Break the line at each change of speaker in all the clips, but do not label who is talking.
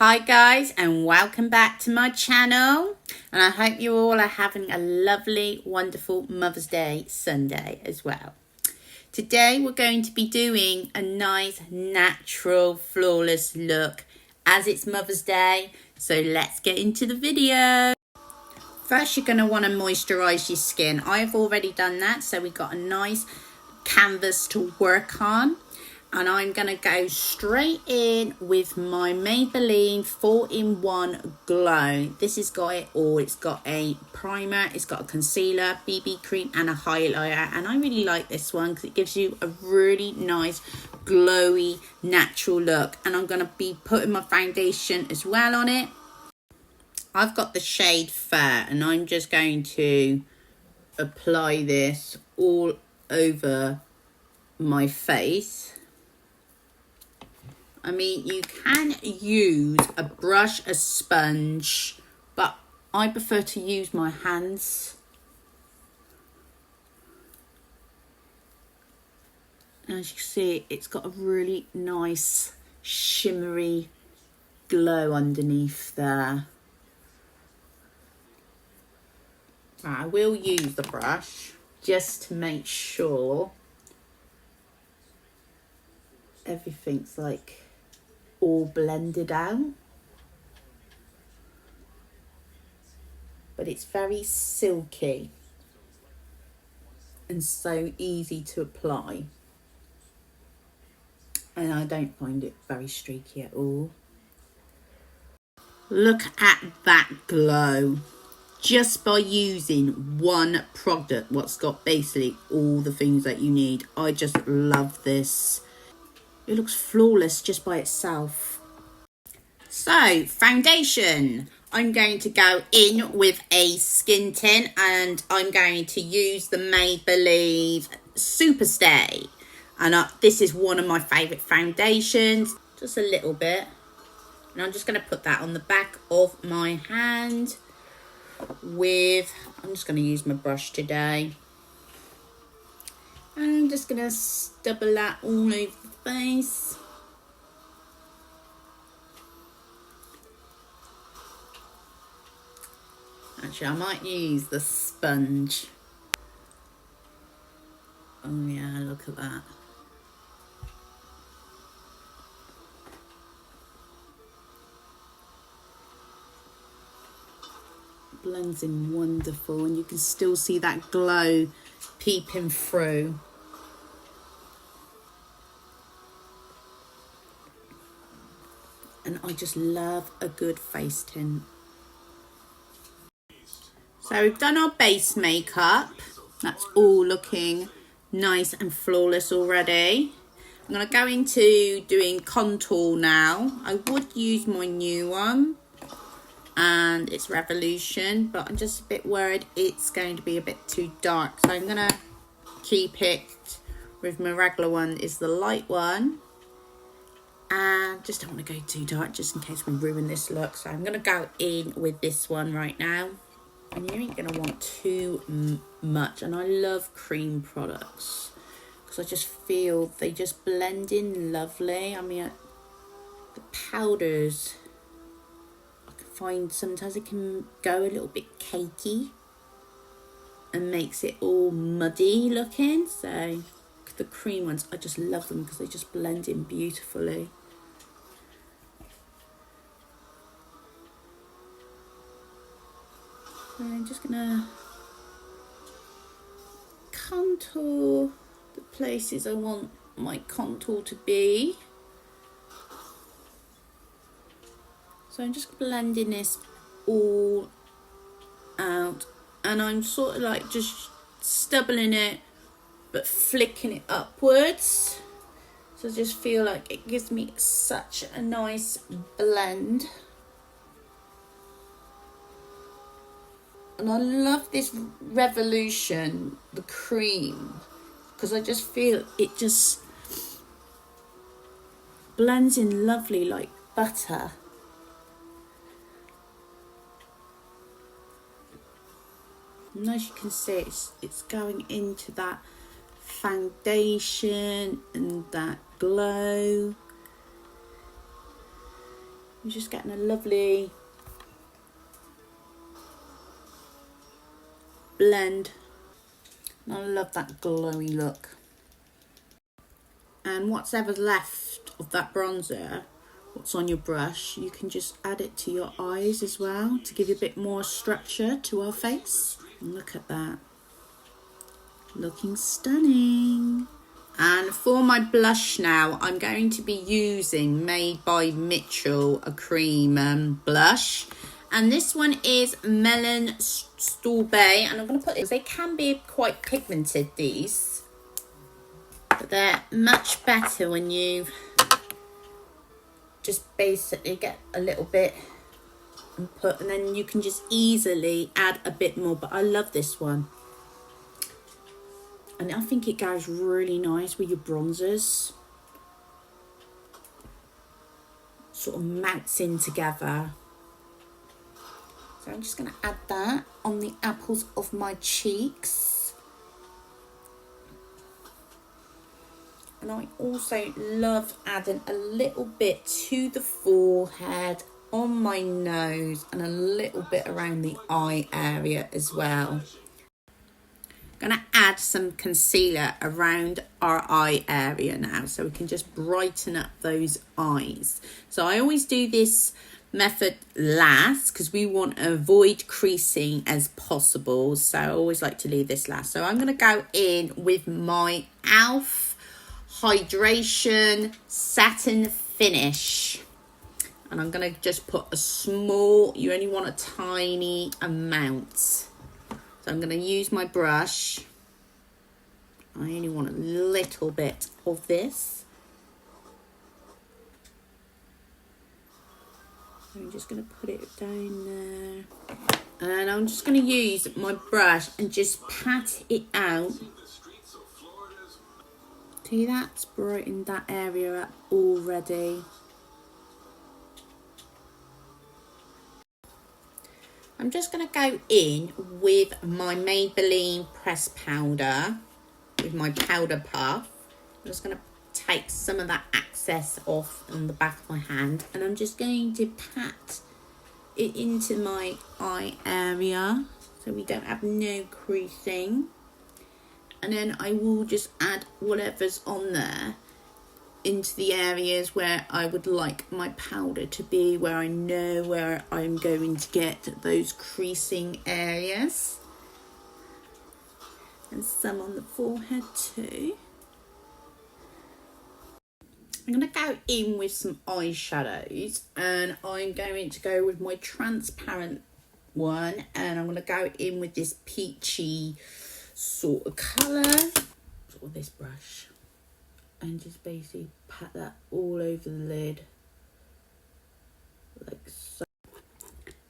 Hi guys, and welcome back to my channel, and I hope you all are having a lovely, wonderful Mother's Day Sunday as well. Today we're going to be doing a nice, natural, flawless look as it's Mother's Day, so let's get into the video. First, you're going to want to moisturize your skin. I've already done that, so we've got a nice canvas to work on. And I'm going to go straight in with my Maybelline 4-in-1 Glow. This has got it all. It's got a primer, it's got a concealer, BB cream and a highlighter. And I really like this one because it gives you a really nice, glowy, natural look. And I'm going to be putting my foundation as well on it. I've got the shade Fair, and I'm just going to apply this all over my face. I mean, you can use a brush, a sponge, but I prefer to use my hands. As you can see, it's got a really nice shimmery glow underneath there. I will use the brush just to make sure everything's like all blended out, but it's very silky and so easy to apply, and I don't find it very streaky at all. Look at that glow just by using one product, what's got basically all the things that you need. I just love this. It looks flawless just by itself. So, foundation. I'm going to go in with a skin tint, and I'm going to use the Maybelline Superstay. And this is one of my favourite foundations. Just a little bit. And I'm just going to put that on the back of my hand I'm just going to use my brush today. And I'm just going to stubble that all over the face. Actually, I might use the sponge. Oh yeah, look at that. Blends in wonderful, and you can still see that glow peeping through. And I just love a good face tint. So we've done our base makeup. That's all looking nice and flawless already. I'm going to go into doing contour now. I would use my new one, and it's Revolution, but I'm just a bit worried it's going to be a bit too dark. So I'm going to keep it with my regular one, is the light one. And just don't want to go too dark just in case we ruin this look. So I'm going to go in with this one right now. And you ain't going to want too much. And I love cream products because I just feel they just blend in lovely. I mean, the powders, I can find sometimes it can go a little bit cakey and makes it all muddy looking. So the cream ones, I just love them because they just blend in beautifully. So I'm just gonna contour the places I want my contour to be. So I'm just blending this all out, and I'm sort of like just stubbling it but flicking it upwards. So I just feel like it gives me such a nice blend. And I love this Revolution, the cream, because I just feel it just blends in lovely like butter. And as you can see, it's going into that foundation and that glow. You're just getting a lovely blend. And I love that glowy look. And what's ever left of that bronzer, what's on your brush, you can just add it to your eyes as well to give you a bit more structure to our face. And look at that. Looking stunning. And for my blush now, I'm going to be using Made by Mitchell, a cream blush. And this one is Melon Sorbet. And I'm going to put it, they can be quite pigmented, these. But they're much better when you just basically get a little bit and then you can just easily add a bit more. But I love this one. And I think it goes really nice with your bronzers. Sort of mounts in together. So I'm just going to add that on the apples of my cheeks. And I also love adding a little bit to the forehead, on my nose, and a little bit around the eye area as well. Going to add some concealer around our eye area now so we can just brighten up those eyes. So I always do this method last because we want to avoid creasing as possible. So I always like to leave this last. So I'm going to go in with my e.l.f. Hydration Satin Finish. And I'm going to just put a small, you only want a tiny amount. So I'm going to use my brush. I only want a little bit of this. I'm just going to put it down there. And I'm just going to use my brush and just pat it out. See, that's brightened that area up already. I'm just going to go in with my Maybelline Press Powder, with my powder puff. I'm just going to take some of that excess off on the back of my hand, and I'm just going to pat it into my eye area so we don't have no creasing. And then I will just add whatever's on there into the areas where I would like my powder to be, where I know where I'm going to get those creasing areas. And some on the forehead too. I'm going to go in with some eyeshadows, and I'm going to go with my transparent one, and I'm going to go in with this peachy sort of colour, sort of this brush. And just basically pat that all over the lid, like so.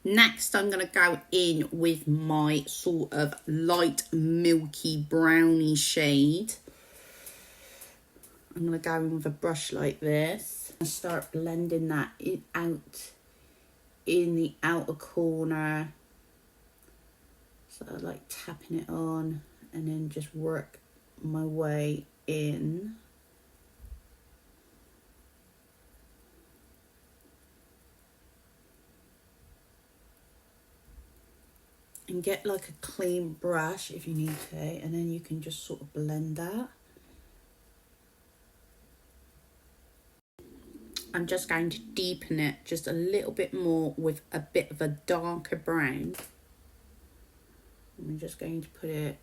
Next, I'm going to go in with my sort of light milky brownie shade. I'm going to go in with a brush like this and start blending that out in the outer corner. So I like tapping it on and then just work my way in. And get like a clean brush if you need to, and then you can just sort of blend that. I'm just going to deepen it just a little bit more with a bit of a darker brown. I'm just going to put it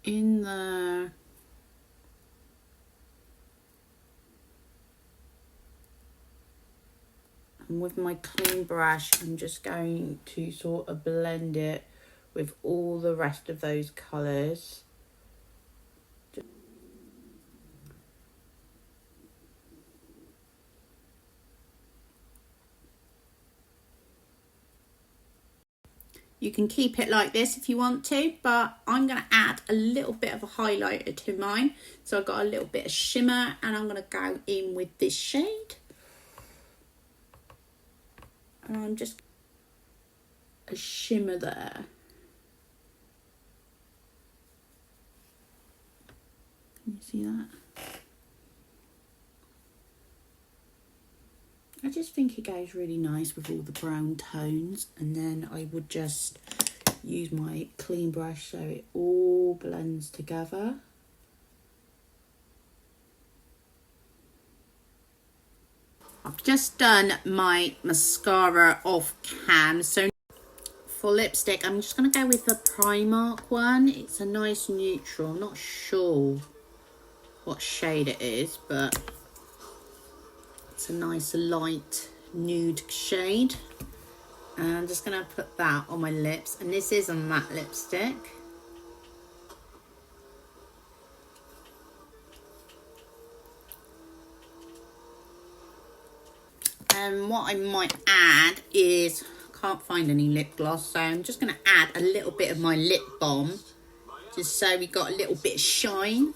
in there. And with my clean brush, I'm just going to sort of blend it with all the rest of those colours. You can keep it like this if you want to, but I'm going to add a little bit of a highlighter to mine. So I've got a little bit of shimmer, and I'm going to go in with this shade. And I'm just a shimmer there. Can you see that? I just think it goes really nice with all the brown tones, and then I would just use my clean brush so it all blends together. I've just done my mascara off cam, so for lipstick I'm just going to go with the Primark one. It's a nice neutral. I'm not sure what shade it is, but it's a nice light nude shade. And I'm just going to put that on my lips, and this is a matte lipstick. And what I might add is, I can't find any lip gloss, so I'm just going to add a little bit of my lip balm, just so we got a little bit of shine,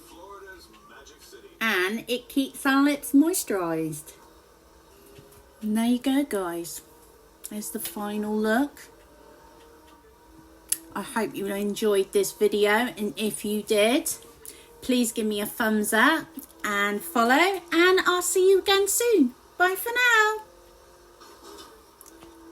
and it keeps our lips moisturised. And there you go, guys. There's the final look. I hope you enjoyed this video, and if you did, please give me a thumbs up and follow, and I'll see you again soon. Bye for now.